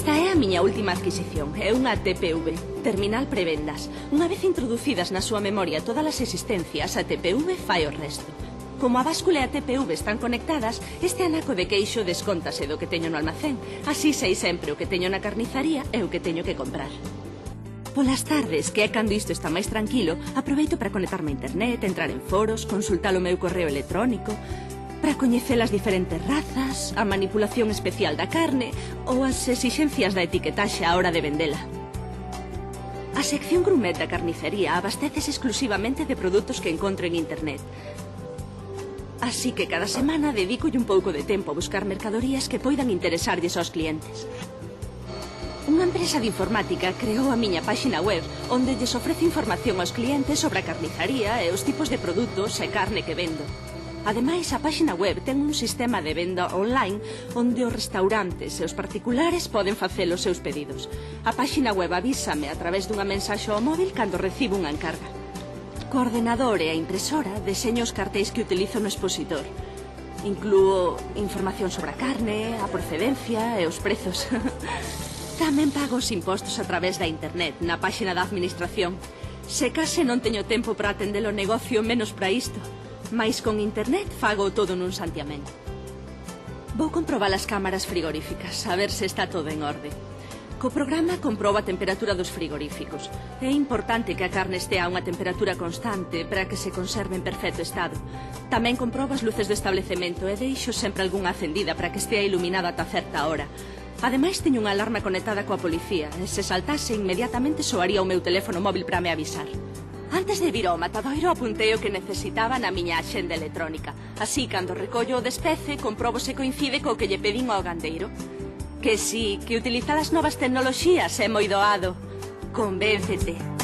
Esta é a miña última adquisición, é unha TPV, Terminal Prevendas. Unha vez introducidas na súa memoria todas as existencias, a TPV fai o resto. Como a báscula e a TPV están conectadas, este anaco de queixo descóntase do que teño no almacén. Así sei sempre o que teño na carnizaría e o que teño que comprar. Polas tardes, que é cando isto está máis tranquilo, aproveito para conectarme a internet, entrar en foros, consultar o meu correo electrónico, para coñecer as diferentes razas, a manipulación especial da carne ou as exixencias da etiquetaxe á hora de vendela. A sección Grumet da carnicería abastece exclusivamente de produtos que encontro en internet. Así que cada semana dedicolle un pouco de tempo a buscar mercadorías que poidan interesarlles aos clientes. Unha empresa de informática creou a miña páxina web onde lles ofrece información aos clientes sobre a carnizaría e os tipos de produtos e carne que vendo. Ademais, a páxina web ten un sistema de venda online onde os restaurantes e os particulares poden facer os seus pedidos. A páxina web avísame a través dunha mensaxe ao móvil cando recibo unha encarga. Co ordenador e a impresora deseño os cartéis que utilizo no expositor. Inclúo información sobre a carne, a procedencia e os prezos. Tamén pago os impostos a través da internet na páxina da administración. Se case non teño tempo para atender o negocio menos para isto. Mais con internet fago todo nun santiamén. Vou comprobar as cámaras frigoríficas, a ver se está todo en orde. Co programa comprobo a temperatura dos frigoríficos. É importante que a carne estea a unha temperatura constante para que se conserve en perfecto estado. Tamén comprobo as luces do establecemento e deixo sempre algunha acendida para que estea iluminada ata certa hora. Ademais, teño unha alarma conectada coa policía e se saltase inmediatamente soaría o meu teléfono móvil para me avisar. Antes de vir ao matadoiro apuntei o que necesitaba na miña axenda electrónica. Así, cando recollo o despece, comprobo se coincide co que lle pedín ao gandeiro. Que sí, que utilizar as novas tecnoloxías é moi doado. Convéncete.